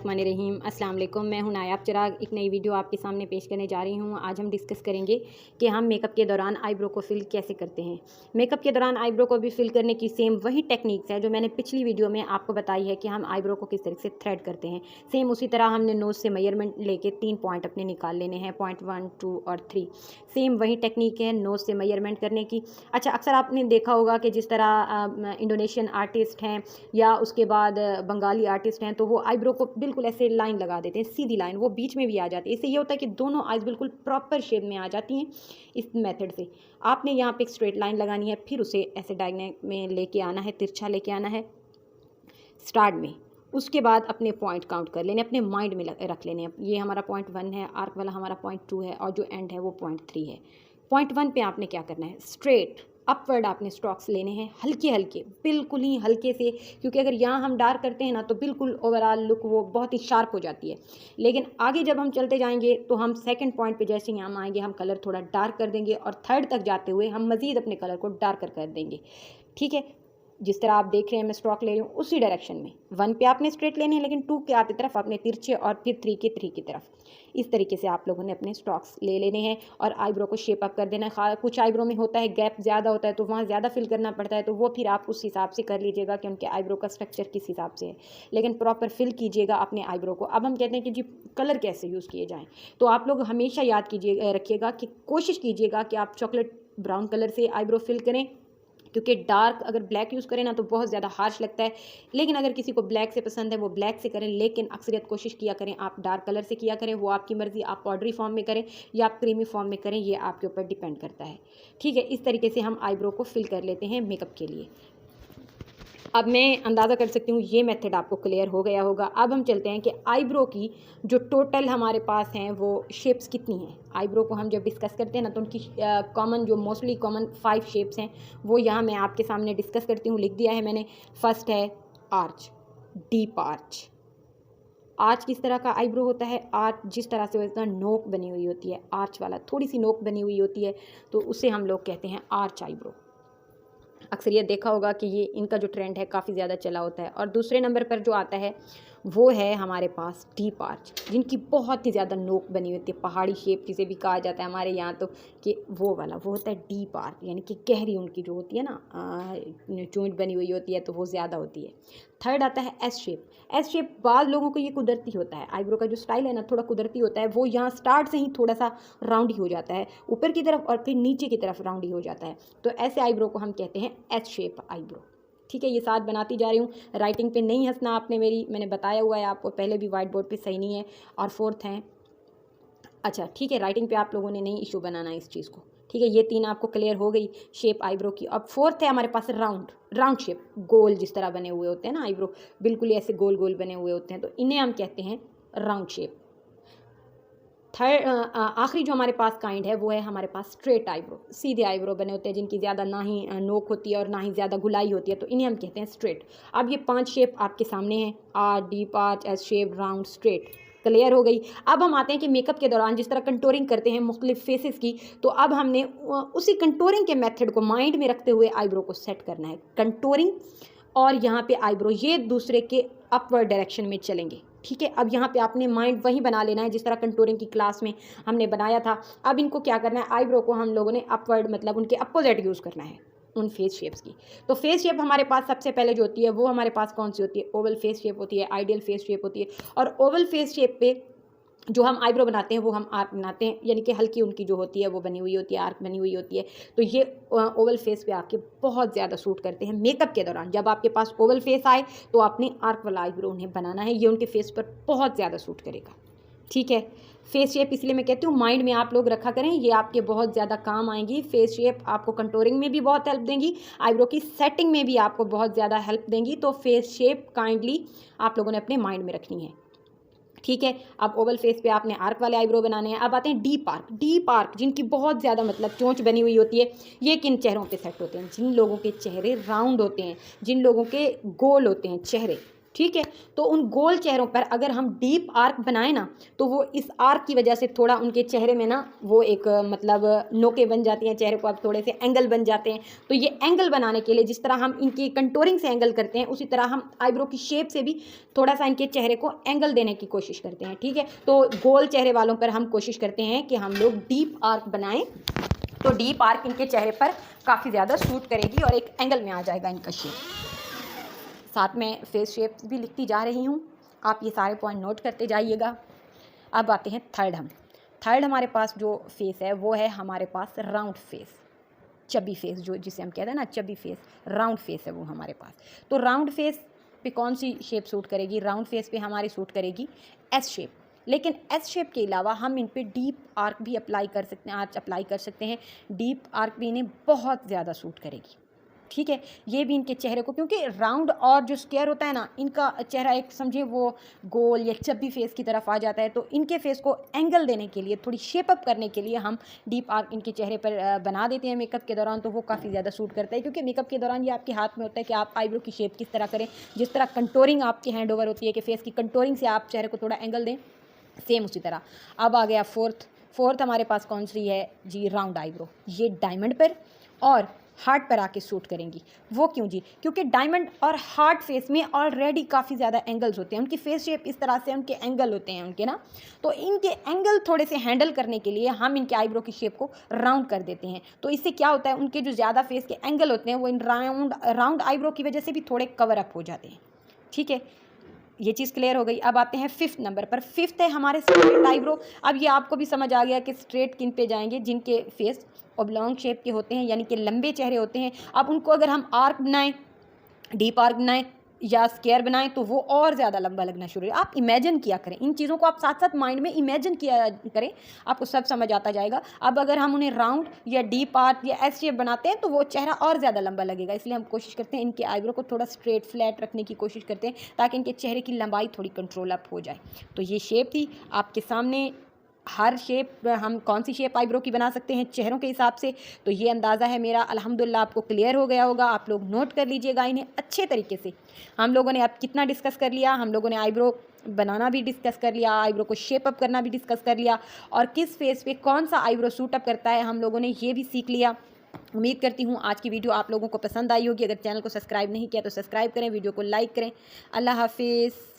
बिस्मिल्लाहिर्रहमानिर्रहीम। अस्सलाम वालेकुम। मैं हूं नायाब चिराग, एक नई वीडियो आपके सामने पेश करने जा रही हूं। आज हम डिस्कस करेंगे कि हम मेकअप के दौरान आईब्रो को फिल कैसे करते हैं। मेकअप के दौरान आईब्रो को भी फिल करने की सेम वही टेक्निक्स है जो मैंने पिछली वीडियो में आपको बताई है कि हम आईब्रो को किस तरह से थ्रेड करते हैं। सेम उसी तरह हमने नोज़ से मेजरमेंट लेके 3 पॉइंट अपने निकाल लेने हैं, पॉइंट 1, 2 और 3। सेम वही टेक्निक है नोज़ से मेजरमेंट करने की। अच्छा, अक्सर आपने देखा होगा कि जिस तरह इंडोनेशियन आर्टिस्ट हैं या उसके बाद बंगाली आर्टिस्ट हैं, तो वो आईब्रो को बिल्कुल ऐसे लाइन लगा देते हैं, सीधी लाइन, वो बीच में भी आ जाती है। इससे ये होता है कि दोनों आइज़ बिल्कुल प्रॉपर शेप में आ जाती हैं। इस मेथड से आपने यहाँ पे एक स्ट्रेट लाइन लगानी है, फिर उसे ऐसे डायगोनल में लेके आना है, तिरछा लेके आना है स्टार्ट में। उसके बाद अपने पॉइंट काउंट कर लेने, अपने माइंड में रख लेने हैं। ये हमारा पॉइंट 1 है, आर्क वाला हमारा पॉइंट 2 है और जो एंड है वो पॉइंट 3 है। पॉइंट 1 पे आपने क्या करना है, स्ट्रेट अपवर्ड आपने स्ट्रोक्स लेने हैं, हल्के हल्के, बिल्कुल ही हल्के से, क्योंकि अगर यहाँ हम डार्क करते हैं ना तो बिल्कुल ओवरऑल लुक वो बहुत ही शार्प हो जाती है। लेकिन आगे जब हम चलते जाएंगे तो हम सेकंड पॉइंट पे जैसे ही हम आएंगे हम कलर थोड़ा डार्क कर देंगे और थर्ड तक जाते हुए हम मज़ीद अपने कलर को डार्कर कर देंगे। ठीक है, जिस तरह आप देख रहे हैं मैं स्ट्रोक ले रही हूँ उसी डायरेक्शन में। 1 पे आपने स्ट्रेट लेने हैं, लेकिन 2 के आती तरफ आपने तिरछे और फिर 3 की तरफ। इस तरीके से आप लोगों ने अपने स्ट्रोक्स ले लेने हैं और आईब्रो को शेप अप कर देना है। कुछ आईब्रो में होता है गैप ज़्यादा होता है तो वहाँ ज़्यादा फिल करना पड़ता है, तो वो फिर आप उस हिसाब से कर लीजिएगा कि उनके आईब्रो का स्ट्रक्चर किस हिसाब से है, लेकिन प्रॉपर फिल कीजिएगा अपने आईब्रो को। अब हम कहते हैं कि जी कलर कैसे यूज़ किए जाएँ, तो आप लोग हमेशा याद कीजिए, रखिएगा कि कोशिश कीजिएगा कि आप चॉकलेट ब्राउन कलर से आईब्रो फिल करें, क्योंकि डार्क अगर ब्लैक यूज़ करें ना तो बहुत ज़्यादा हार्श लगता है। लेकिन अगर किसी को ब्लैक से पसंद है वो ब्लैक से करें, लेकिन अक्सरियत कोशिश किया करें आप डार्क कलर से किया करें। वो आपकी मर्ज़ी, आप पाउडरी फॉर्म में करें या आप क्रीमी फॉर्म में करें, ये आपके ऊपर डिपेंड करता है। ठीक है, इस तरीके से हम आईब्रो को फिल कर लेते हैं मेकअप के लिए। अब मैं अंदाज़ा कर सकती हूँ ये मेथड आपको क्लियर हो गया होगा। अब हम चलते हैं कि आईब्रो की जो टोटल हमारे पास हैं वो शेप्स कितनी हैं। आईब्रो को हम जब डिस्कस करते हैं ना तो उनकी कॉमन, जो मोस्टली कॉमन 5 शेप्स हैं वो यहाँ मैं आपके सामने डिस्कस करती हूँ, लिख दिया है मैंने। फर्स्ट है आर्च, डीप आर्च। आर्च किस तरह का आईब्रो होता है, आर्च जिस तरह से होता है नोक बनी हुई होती है, आर्च वाला थोड़ी सी नोक बनी हुई होती है, तो उसे हम लोग कहते हैं आर्च आईब्रो। अक्सर ये देखा होगा कि ये इनका जो ट्रेंड है काफ़ी ज़्यादा चला होता है। और दूसरे नंबर पर जो आता है वो है हमारे पास डीप आर्च, जिनकी बहुत ही ज़्यादा नोक बनी होती है, पहाड़ी शेप जिसे भी कहा जाता है हमारे यहाँ, तो कि वो वाला वो होता है डीप आर्च, यानी कि गहरी उनकी जो होती है ना चोंच बनी हुई होती है तो वो ज़्यादा होती है। थर्ड आता है एस शेप। एस शेप बाद लोगों को ये कुदरती होता है, आईब्रो का जो स्टाइल है ना थोड़ा कुदरती होता है, वो यहाँ स्टार्ट से ही थोड़ा सा राउंड ही हो जाता है ऊपर की तरफ और फिर नीचे की तरफ राउंड ही हो जाता है, तो ऐसे आईब्रो को हम कहते हैं एस शेप आईब्रो। ठीक है, ये साथ बनाती जा रही हूँ, राइटिंग पे नहीं हंसना आपने मेरी, मैंने बताया हुआ है आपको पहले भी, वाइट बोर्ड पे सही नहीं है। और फोर्थ है, अच्छा ठीक है, राइटिंग पे आप लोगों ने नहीं इशू बनाना है इस चीज़ को। ठीक है, ये 3 आपको क्लियर हो गई शेप आईब्रो की। अब फोर्थ है हमारे पास राउंड शेप, गोल जिस तरह बने हुए होते हैं ना आईब्रो, बिल्कुल ऐसे गोल गोल बने हुए होते हैं, तो इन्हें हम कहते हैं राउंड शेप। थर्ड आखिरी जो हमारे पास काइंड है वो है हमारे पास स्ट्रेट आईब्रो, सीधे आईब्रो बने होते हैं जिनकी ज़्यादा ना ही नोक होती है और ना ही ज़्यादा गुलाई होती है, तो इन्हें हम कहते हैं स्ट्रेट। अब ये 5 शेप आपके सामने हैं, R, deep arch, S shape, round, straight, clear हो गई। अब हम आते हैं कि मेकअप के दौरान जिस तरह कंटोरिंग करते हैं मुख्तलिफ फेसेस की, तो अब हमने उसी कंटोरिंग के मेथड को माइंड में रखते हुए आईब्रो को सेट करना है। कंटोरिंग और यहाँ पे आईब्रो ये दूसरे के अपवर्ड डायरेक्शन में चलेंगे। ठीक है, अब यहाँ पे आपने माइंड वही बना लेना है जिस तरह कंटूरिंग की क्लास में हमने बनाया था। अब इनको क्या करना है, आईब्रो को हम लोगों ने अपवर्ड मतलब उनके अपोजिट यूज़ करना है उन फेस शेप्स की। तो फेस शेप हमारे पास सबसे पहले जो होती है वो हमारे पास कौन सी होती है, ओवल फेस शेप होती है, आइडियल फेस शेप होती है। और ओवल फेस शेप पे जो हम आईब्रो बनाते हैं वो हम आर्क बनाते हैं, यानी कि हल्की उनकी जो होती है वो बनी हुई होती है, आर्क बनी हुई होती है, तो ये ओवल फेस पे आके बहुत ज़्यादा सूट करते हैं मेकअप के दौरान। जब आपके पास ओवल फेस आए तो आपने आर्क वाला आईब्रो उन्हें बनाना है, ये उनके फेस पर बहुत ज़्यादा सूट करेगा। ठीक है, फेस शेप इसलिए मैं कहती हूँ माइंड में आप लोग रखा करें, ये आपके बहुत ज़्यादा काम आएंगी। फेस शेप आपको कंटोरिंग में भी बहुत हेल्प देंगी, आईब्रो की सेटिंग में भी आपको बहुत ज़्यादा हेल्प देंगी, तो फेस शेप काइंडली आप लोगों ने अपने माइंड में रखनी है। ठीक है, अब ओवल फेस पे आपने आर्क वाले आईब्रो बनाने हैं। अब आते हैं डीप आर्क। डीप आर्क जिनकी बहुत ज़्यादा मतलब चोंच बनी हुई होती है, ये किन चेहरों पे सेट होते हैं, जिन लोगों के चेहरे राउंड होते हैं, जिन लोगों के गोल होते हैं चेहरे। ठीक है। तो उन गोल चेहरों पर अगर हम डीप आर्क बनाए ना, तो वो इस आर्क की वजह से थोड़ा उनके चेहरे में ना वो एक मतलब नोकें बन जाती हैं, चेहरे को अब थोड़े से एंगल बन जाते हैं। तो ये एंगल बनाने के लिए जिस तरह हम इनकी कंटूरिंग से एंगल करते हैं, उसी तरह हम आईब्रो की शेप से भी थोड़ा सा इनके चेहरे को एंगल देने की कोशिश करते हैं। ठीक है। तो गोल चेहरे वालों पर हम कोशिश करते हैं कि हम लोग डीप आर्क बनाएं, तो डीप आर्क इनके चेहरे पर काफ़ी ज़्यादा सूट करेगी और एक एंगल में आ जाएगा इनका शेप। साथ में फेस शेप भी लिखती जा रही हूँ, आप ये सारे पॉइंट नोट करते जाइएगा। अब आते हैं थर्ड हमारे पास जो फेस है वो है हमारे पास राउंड फेस, चबी फेस, जो जिसे हम कहते हैं ना चबी फेस, राउंड फेस है वो हमारे पास। तो राउंड फेस पे कौन सी शेप सूट करेगी? राउंड फेस पे हमारी सूट करेगी एस शेप। लेकिन एस शेप के अलावा हम इन पे डीप आर्क भी अप्लाई कर सकते हैं। डीप आर्क भी इन्हें बहुत ज़्यादा सूट करेगी। ठीक है। ये भी इनके चेहरे को, क्योंकि राउंड और जो स्क्वायर होता है ना, इनका चेहरा एक समझिए वो गोल या चब्बी फेस की तरफ आ जाता है। तो इनके फेस को एंगल देने के लिए, थोड़ी शेप अप करने के लिए हम डीप आर्क इनके चेहरे पर बना देते हैं मेकअप के दौरान। तो वो काफ़ी ज़्यादा सूट करता है, क्योंकि मेकअप के दौरान ये आपके हाथ में होता है कि आप आईब्रो की शेप किस तरह करें। जिस तरह कंटोरिंग आपकी हैंड ओवर होती है कि फेस की कंटोरिंग से आप चेहरे को थोड़ा एंगल दें, सेम उसी तरह। अब आ गया फोर्थ हमारे पास कौन सी है जी? Round eyebrow. ये डायमंड पर और हार्ट पर आके सूट करेंगी। वो क्यों जी? क्योंकि डायमंड और हार्ट फेस में ऑलरेडी काफ़ी ज़्यादा एंगल्स होते हैं, उनकी फेस शेप इस तरह से, उनके एंगल होते हैं उनके ना। तो इनके एंगल थोड़े से हैंडल करने के लिए हम इनके आईब्रो की शेप को राउंड कर देते हैं। तो इससे क्या होता है, उनके जो ज़्यादा फेस के एंगल होते हैं वो इन राउंड आईब्रो की वजह से भी थोड़े कवर अप हो जाते हैं। ठीक है, ये चीज़ क्लियर हो गई। अब आते हैं फिफ्थ नंबर पर। फिफ्थ है हमारे स्ट्रेट आईब्रो। अब ये आपको भी समझ आ गया कि स्ट्रेट किन पे जाएंगे? जिनके फेस ओब्लॉन्ग शेप के होते हैं, यानी कि लंबे चेहरे होते हैं। अब उनको अगर हम आर्क बनाएं, डीप आर्क बनाएं या स्क्वायर बनाएं, तो वो और ज़्यादा लंबा लगना शुरू है। आप इमेजिन किया करें, इन चीज़ों को आप साथ साथ माइंड में इमेजिन किया करें, आपको सब समझ आता जाएगा। अब अगर हम उन्हें राउंड या डीप आर्क या एस शेप बनाते हैं, तो वो चेहरा और ज़्यादा लंबा लगेगा। इसलिए हम कोशिश करते हैं इनके आईब्रो को थोड़ा स्ट्रेट फ्लैट रखने की कोशिश करते हैं, ताकि इनके चेहरे की लंबाई थोड़ी कंट्रोल अप हो जाए। तो ये शेप थी आपके सामने। हर शेप हम कौन सी शेप आईब्रो की बना सकते हैं चेहरों के हिसाब से। तो ये अंदाज़ा है मेरा, अल्हम्दुलिल्लाह आपको क्लियर हो गया होगा। आप लोग नोट कर लीजिएगा इन्हें अच्छे तरीके से। हम लोगों ने अब कितना डिस्कस कर लिया? हम लोगों ने आईब्रो बनाना भी डिस्कस कर लिया, आईब्रो को शेप अप करना भी डिस्कस कर लिया, और किस फेस पे कौन सा आईब्रो सूट अप करता है हम लोगों ने ये भी सीख लिया। उम्मीद करती हूँ आज की वीडियो आप लोगों को पसंद आई होगी। अगर चैनल को सब्सक्राइब नहीं किया तो सब्सक्राइब करें, वीडियो को लाइक करें। अल्लाह हाफिज़।